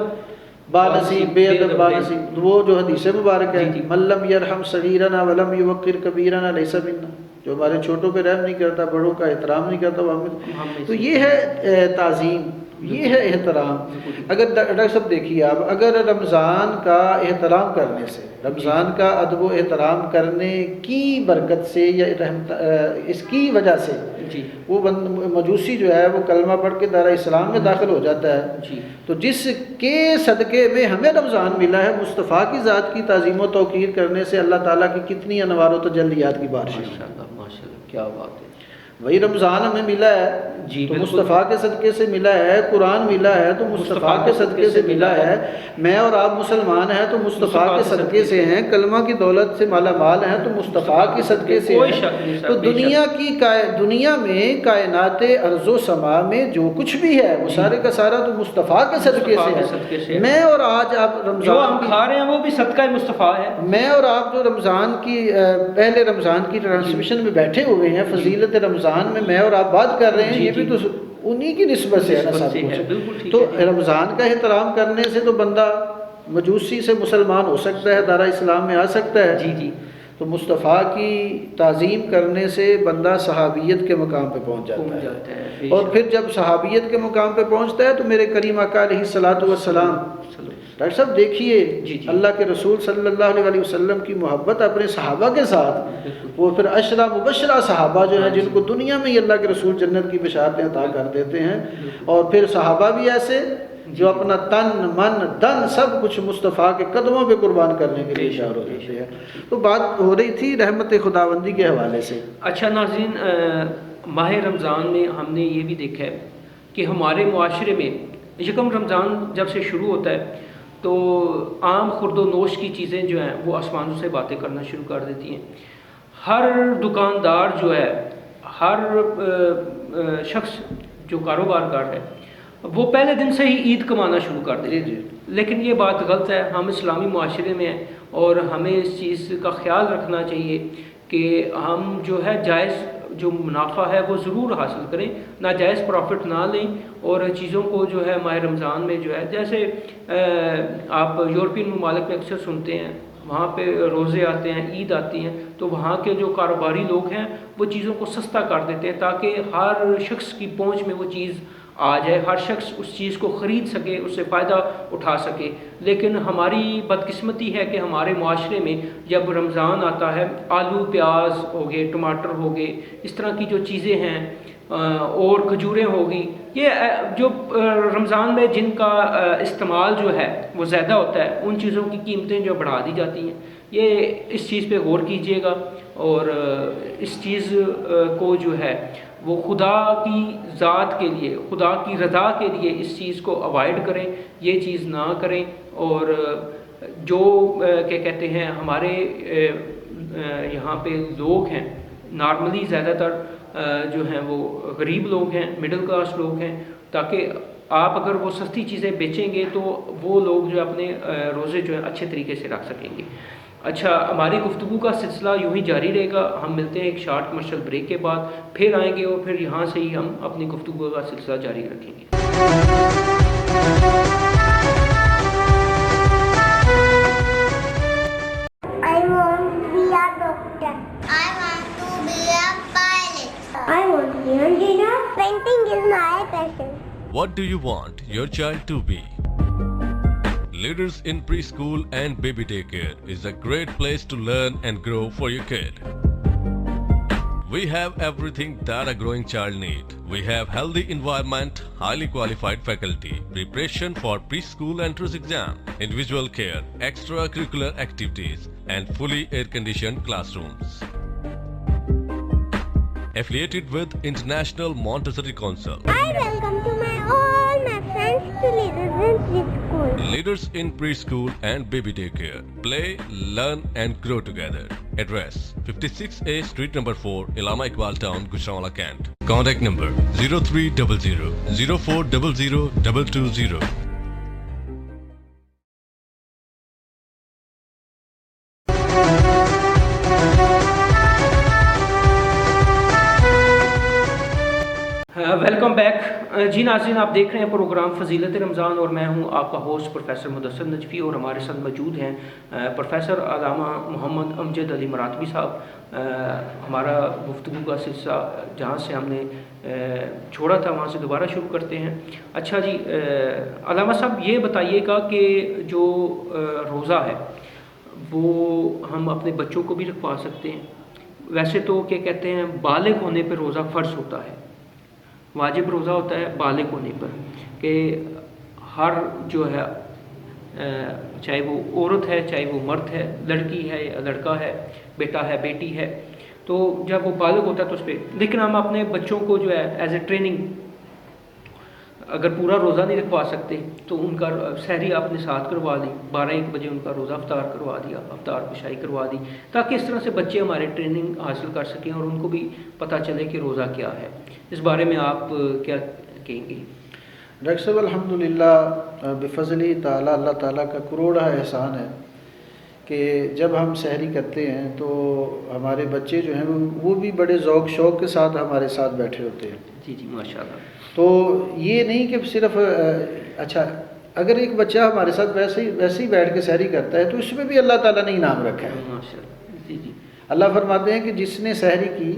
با نصیب بے ادب با نصیب، وہ جو حدیث مبارک ہے من لم یرحم صغیرنا ولم یوقر کبیرنا لیس منا، جو ہمارے چھوٹوں پہ رحم نہیں کرتا، بڑوں کا احترام نہیں کرتا وہ ہمیں. تو یہ ہے تعظیم، یہ ہے احترام. اگر ڈاکٹر صاحب دیکھیے آپ، اگر رمضان کا احترام کرنے سے، رمضان کا ادب و احترام کرنے کی برکت سے یا اس کی وجہ سے وہ مجوسی جو ہے وہ کلمہ پڑھ کے دارہ اسلام میں داخل ہو جاتا ہے، تو جس کے صدقے میں ہمیں رمضان ملا ہے، مصطفیٰ کی ذات کی تعظیم و توقیر کرنے سے اللہ تعالیٰ کی کتنی انوار و تجلیات کی بارش ہے. ماشاءاللہ کیا بات ہے. وہی رمضان ہمیں ملا ہے تو مصطفیٰ کے صدقے سے ملا ہے، قرآن ملا ہے تو مصطفیٰ کے صدقے سے ملا ہے. میں اور آپ مسلمان ہیں تو مصطفیٰ کے صدقے سے ہیں، کلمہ کی دولت سے مالا مال ہیں تو مصطفیٰ کے صدقے سے ہیں. تو دنیا میں کائنات ارض و سما میں جو کچھ بھی ہے وہ سارے کا سارا تو مصطفیٰ کے صدقے سے ہے. میں اور آج آپ رمضان کھا رہے ہیں وہ بھی صدقہ مصطفیٰ ہے. میں اور آپ جو رمضان کی پہلے رمضان کی ٹرانسمیشن میں بیٹھے ہوئے ہیں، فضیلت رمضان میں اور آپ بات کر رہے ہیں، یہ بھی تو انہی کی نسبت سے ہے نا سب کچھ. تو رمضان کا احترام کرنے سے تو بندہ مجوسی سے مسلمان ہو سکتا ہے، دارہ اسلام میں آ سکتا ہے. جی جی. تو مصطفیٰ کی تعظیم کرنے سے بندہ صحابیت کے مقام پہ پہنچ جاتا ہے. اور پھر جب صحابیت کے مقام پہ پہنچتا ہے تو میرے کریم آقا علیہ الصلوۃ والسلام ڈاکٹر صاحب دیکھیے جی جی اللہ کے رسول صلی اللہ علیہ وسلم کی محبت اپنے صحابہ کے ساتھ، وہ پھر عشرہ مبشرہ صحابہ جو ہیں جن کو دنیا میں ہی اللہ کے رسول جنت کی بشارتیں عطا کر دیتے ہیں، اور پھر صحابہ بھی ایسے جو اپنا تن من دن سب کچھ مصطفیٰ کے قدموں پہ قربان کرنے کے لیے تیار ہو جاتے ہیں۔ تو بات ہو رہی تھی رحمت خداوندی کے حوالے سے۔ اچھا ناظرین، ماہ رمضان میں ہم نے یہ بھی دیکھا ہے کہ ہمارے معاشرے میں یکم رمضان جب سے شروع ہوتا ہے تو عام خورد و نوش کی چیزیں جو ہیں وہ آسمانوں سے باتیں کرنا شروع کر دیتی ہیں۔ ہر دکاندار جو ہے، ہر شخص جو کاروبار کر ہے، وہ پہلے دن سے ہی عید کمانا شروع کر دیتے ہیں۔ لیکن یہ بات غلط ہے، ہم اسلامی معاشرے میں ہیں اور ہمیں اس چیز کا خیال رکھنا چاہیے کہ ہم جو ہے جائز جو منافع ہے وہ ضرور حاصل کریں، ناجائز پروفٹ نہ لیں، اور چیزوں کو جو ہے ماہ رمضان میں جو ہے، جیسے آپ یورپین ممالک میں اکثر سنتے ہیں وہاں پہ روزے آتے ہیں، عید آتی ہیں، تو وہاں کے جو کاروباری لوگ ہیں وہ چیزوں کو سستا کر دیتے ہیں تاکہ ہر شخص کی پہنچ میں وہ چیز آ جائے، ہر شخص اس چیز کو خرید سکے، اس سے فائدہ اٹھا سکے۔ لیکن ہماری بدقسمتی ہے کہ ہمارے معاشرے میں جب رمضان آتا ہے، آلو پیاز ہو گئے، ٹماٹر ہو گئے، اس طرح کی جو چیزیں ہیں اور کھجوریں ہوگی، یہ جو رمضان میں جن کا استعمال جو ہے وہ زیادہ ہوتا ہے، ان چیزوں کی قیمتیں جو بڑھا دی جاتی ہیں۔ یہ اس چیز پہ غور کیجئے گا اور اس چیز کو جو ہے وہ خدا کی ذات کے لیے، خدا کی رضا کے لیے اس چیز کو اوائڈ کریں، یہ چیز نہ کریں۔ اور جو کیا کہتے ہیں ہمارے یہاں پہ لوگ ہیں نارملی زیادہ تر جو ہیں وہ غریب لوگ ہیں، مڈل کلاس لوگ ہیں، تاکہ آپ اگر وہ سستی چیزیں بیچیں گے تو وہ لوگ جو اپنے روزے جو ہیں اچھے طریقے سے رکھ سکیں گے۔ اچھا، ہماری گفتگو کا سلسلہ یوں ہی جاری رہے گا، ہم ملتے ہیں ایک شارٹ کمرشل بریک کے بعد، پھر آئیں گے اور پھر یہاں سے ہی ہم اپنی گفتگو کا سلسلہ جاری رکھیں گے۔ I want to be a doctor. I want to be a pilot. I want to be an engineer. Painting is my passion. What do you want your child to be? Leaders in Preschool and Baby Daycare is a great place to learn and grow for your kid. We have everything that a growing child needs. We have healthy environment, highly qualified faculty, preparation for preschool entrance exam, individual care, extracurricular activities, and fully air-conditioned classrooms. Affiliated with International Montessori Council. I welcome to all my friends to Leaders in Preschool. Leaders in Preschool and Baby Daycare. Play, learn and grow together. Address 56A Street number 4, Illama Iqbal Town, Gujranwala, Kent. Contact number 0300 0400 220. Welcome back جی ناظرین، آپ دیکھ رہے ہیں programme فضیلت رمضان اور میں ہوں آپ کا ہوسٹ پروفیسر مدثر نجفی، اور ہمارے ساتھ موجود ہیں پروفیسر علامہ محمد امجد علی مراتبی صاحب۔ ہمارا گفتگو کا سلسلہ جہاں سے ہم نے چھوڑا تھا وہاں سے دوبارہ شروع کرتے ہیں۔ اچھا جی علامہ صاحب، یہ بتائیے گا کہ جو روزہ ہے وہ ہم اپنے بچوں کو بھی رکھوا سکتے ہیں؟ ویسے تو کیا کہتے ہیں بالغ ہونے پہ روزہ فرض ہوتا ہے، واجب روزہ ہوتا ہے بالغ ہونے پر، کہ ہر جو ہے چاہے وہ عورت ہے چاہے وہ مرد ہے، لڑکی ہے یا لڑکا ہے، بیٹا ہے بیٹی ہے، تو جب وہ بالغ ہوتا ہے تو اس پہ، لیکن ہم اپنے بچوں کو جو ہے ایز اے ٹریننگ اگر پورا روزہ نہیں رکھوا سکتے تو ان کا سحری آپ نے ساتھ کروا دی، 12-1 بجے ان کا روزہ افطار کروا دیا، افطار کشائی کروا دی، تاکہ اس طرح سے بچے ہمارے ٹریننگ حاصل کر سکیں اور ان کو بھی پتہ چلے کہ روزہ کیا ہے۔ اس بارے میں آپ کیا کہیں گے؟ ڈاکٹر صاحب الحمدللہ بفضل تعالیٰ، اللہ تعالیٰ کا کروڑا احسان ہے کہ جب ہم سحری کرتے ہیں تو ہمارے بچے جو ہیں وہ بھی بڑے ذوق شوق کے ساتھ ہمارے ساتھ بیٹھے ہوتے ہیں۔ جی جی ماشاءاللہ۔ تو یہ نہیں کہ صرف اچھا اگر ایک بچہ ہمارے ساتھ ویسے ہی بیٹھ کے سحری کرتا ہے تو اس میں بھی اللہ تعالیٰ نے انعام رکھا ہے۔ ماشاءاللہ جی جی۔ اللہ فرماتے ہیں کہ جس نے سحری کی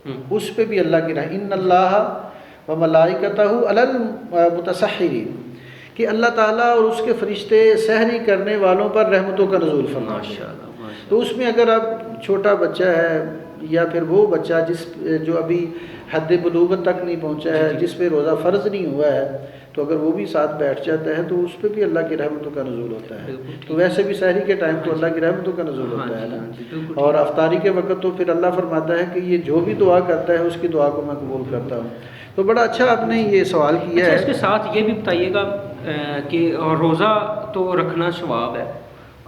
اس پہ بھی اللہ کی رحمت، ان اللہ و ملائکتہ علی المتسحرین، کہ اللہ تعالیٰ اور اس کے فرشتے سحری کرنے والوں پر رحمتوں کا نزول فرماتے ہیں۔ ماشاءاللہ۔ تو اس میں اگر اب چھوٹا بچہ ہے یا پھر وہ بچہ جو ابھی حد بلوغت تک نہیں پہنچا ہے، جس پہ روزہ فرض نہیں ہوا ہے، تو اگر وہ بھی ساتھ بیٹھ جاتا ہے تو اس پہ بھی اللہ کی رحمتوں کا نزول ہوتا ہے۔ تو ویسے بھی سحری کے ٹائم تو اللہ کی رحمتوں کا نزول ہوتا ہے نا، اور افطاری کے وقت تو پھر اللہ فرماتا ہے کہ یہ جو بھی دعا کرتا ہے اس کی دعا کو میں قبول کرتا ہوں۔ تو بڑا اچھا آپ نے یہ سوال کیا ہے۔ اس کے ساتھ یہ بھی بتائیے گا کہ روزہ تو رکھنا ثواب ہے،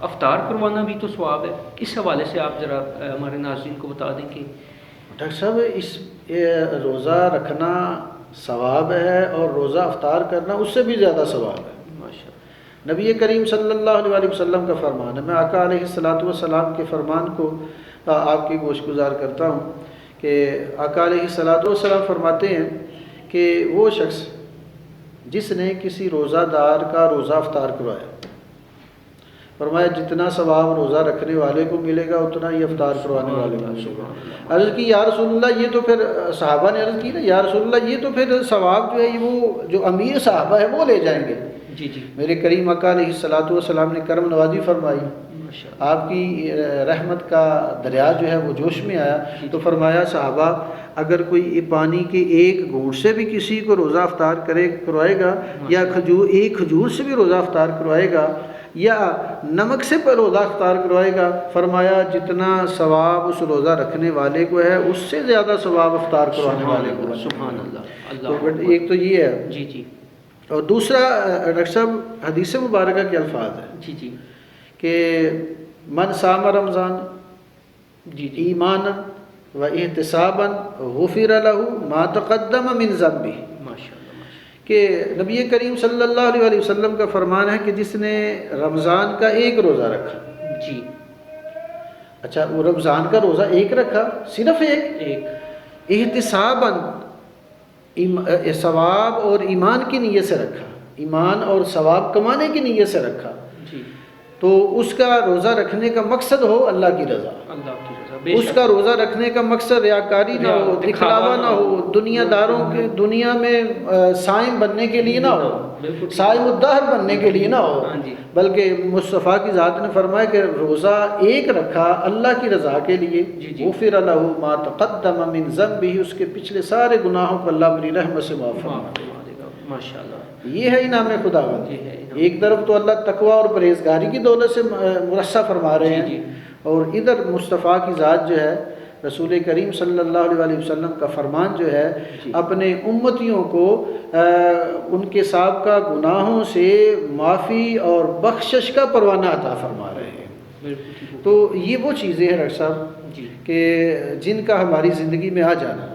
افطار کروانا بھی تو ثواب ہے، اس حوالے سے آپ ذرا ہمارے ناظرین کو بتا دیں کہ ڈاکٹر صاحب اس روزہ رکھنا ثواب ہے اور روزہ افطار کرنا اس سے بھی زیادہ ثواب ہے۔ ماشاءاللہ۔ نبی کریم صلی اللہ علیہ وسلم کا فرمان ہے، میں آقا علیہ السلام کے فرمان کو آپ کی گوش گزار کرتا ہوں کہ آقا علیہ السلام فرماتے ہیں کہ وہ شخص جس نے کسی روزہ دار کا روزہ افطار کروایا، فرمایا جتنا ثواب روزہ رکھنے والے کو ملے گا اتنا ہی افطار کروانے والے کو ملے گا۔ عرض کی یا رسول اللہ یہ تو پھر صحابہ نے عرض کی نا یا رسول اللہ یہ تو پھر ثواب جو ہے وہ جو امیر صحابہ ہے وہ لے جائیں گے۔ جی جی، میرے کریم آقا علیہ السلام نے کرم نوازی فرمائی، آپ کی رحمت کا دریا جو ہے وہ جوش میں آیا، تو فرمایا صحابہ اگر کوئی پانی کے ایک گھونٹ سے بھی کسی کو روزہ افطار کروائے گا، یا ایک کھجور سے بھی روزہ افطار کروائے گا، یا نمک سے روزہ افطار کروائے گا، فرمایا جتنا ثواب اس روزہ رکھنے والے کو ہے اس سے زیادہ ثواب افطار کروانے والے کو ہے۔ سبحان اللہ۔ تو ایک تو یہ ہے، جی جی، اور دوسرا ڈاکٹر صاحب حدیث مبارکہ کے الفاظ ہیں جی جی کہ من صام رمضان جی جی، ایمانا و احتسابا غفر له ما تقدم من ذنبه، ماشاءاللہ۔ کہ نبی کریم صلی اللہ علیہ وسلم کا فرمان ہے کہ جس نے رمضان کا ایک روزہ رکھا، جی، اچھا وہ رمضان کا روزہ ایک رکھا، صرف ایک، احتسابا ثواب اور ایمان کی نیت سے رکھا، ایمان اور ثواب کمانے کی نیت سے رکھا، جی، تو اس کا روزہ رکھنے کا مقصد ہو اللہ کی رضا، اللہ کی رضا، اس کا روزہ رکھنے کا مقصد ریاکاری نہ ہو، دکھلاوا نہ ہو، دنیا داروں کے دنیا میں صائم بننے کے لیے نہ ہو، صائم الدہر بننے کے لیے نہ ہو، بلکہ مصطفیٰ کی ذات نے فرمایا کہ روزہ ایک رکھا اللہ کی رضا کے لیے، غفر له ما تقدم من ذنبه، اس کے پچھلے سارے گناہوں کو اللہ اپنی رحمت سے معاف فرما دے گا۔ ماشاءاللہ، یہ ہے انعام خداوند۔ ایک طرف تو اللہ تقوی اور پرہیزگاری کی دولت سے مرصع فرما رہے ہیں، اور ادھر مصطفیٰ کی ذات جو ہے رسول کریم صلی اللہ علیہ وسلم کا فرمان جو ہے اپنے امتیوں کو ان کے سابقہ گناہوں سے معافی اور بخشش کا پروانہ عطا فرما رہے ہیں۔ تو یہ وہ چیزیں ہیں ڈاکٹر صاحب کہ جن کا ہماری زندگی میں آ جانا،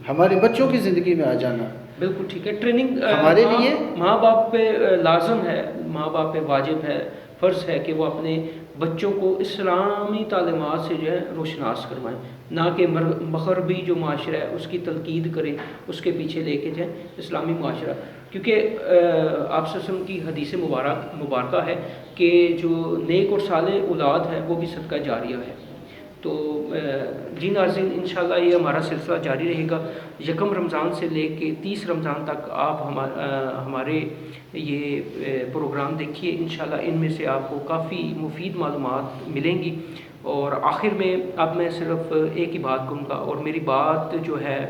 ہمارے بچوں کی زندگی میں آ جانا، بالکل ٹھیک ہے۔ ٹریننگ ہمارے لیے ماں باپ پہ لازم ہے، ماں باپ پہ واجب ہے، فرض ہے کہ وہ اپنے بچوں کو اسلامی تعلیمات سے جو ہے روشناس کروائیں، نہ کہ مغربی جو معاشرہ ہے اس کی تنقید کریں، اس کے پیچھے لے کے جائیں اسلامی معاشرہ، کیونکہ آپ صلی اللہ علیہ وسلم کی حدیث مبارکہ ہے کہ جو نیک اور صالح اولاد ہے وہ بھی صدقہ جاریہ ہے۔ تو جی ناظرین، انشاءاللہ یہ ہمارا سلسلہ جاری رہے گا، 1 رمضان سے لے کے 30 رمضان تک آپ ہمارے یہ پروگرام دیکھیے، انشاءاللہ ان میں سے آپ کو کافی مفید معلومات ملیں گی۔ اور آخر میں اب میں صرف ایک ہی بات کہوں گا، اور میری بات جو ہے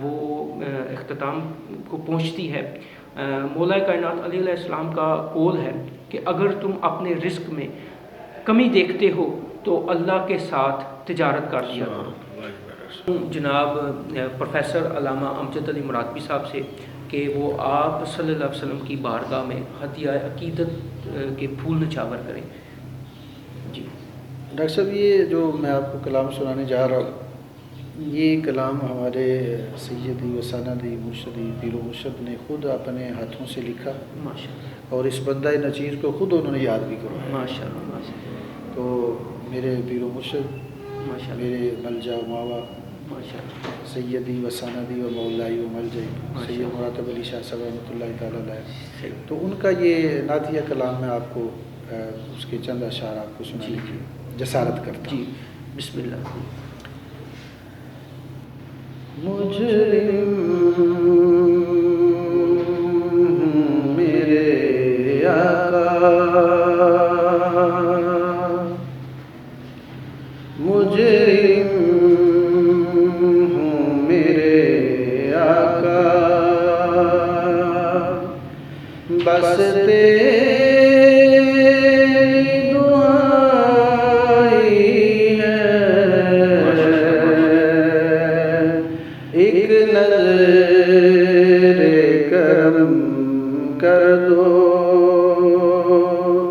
وہ اختتام کو پہنچتی ہے۔ مولا کائنات علیہ السلام کا قول ہے کہ اگر تم اپنے رزق میں کمی دیکھتے ہو تو اللہ کے ساتھ تجارت کر دیا کرو۔ جناب پروفیسر علامہ امجد علی مرادبی صاحب سے کہ وہ آپ صلی اللہ علیہ وسلم کی بارگاہ میں ہدیہ عقیدت کے پھول نچھاور کریں۔ جی ڈاکٹر صاحب، یہ جو میں آپ کو کلام سنانے جا رہا ہوں، یہ کلام ہمارے سیدی و سندی مرشدی پیر و مرشد نے خود اپنے ہاتھوں سے لکھا، ماشاءاللہ، اور اس بندہ نچیر کو خود انہوں نے یاد بھی کروایا۔ ماشاءاللہ، ماشاءاللہ، تو میرے پیر و مرشد، ماشاءاللہ، میرے ملجا و ماوا، ماشاءاللہ، سیدی و سندی و مولائی و ملجئی سید مراتب علی شاہ صاحب رحمۃ اللہ تعالیٰ علیہ، تو ان کا یہ نعتیہ کلام میں آپ کو اس کے چند اشعار آپ کو سنانے کی جسارت کرتا ہوں۔ جی بسم اللہ۔ مجرم میرے بس تیری دعائی ہے، ایک نظر کرم کر دو،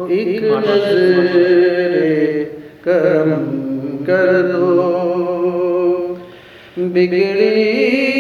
ایک نظر کرم کر دو، بگڑی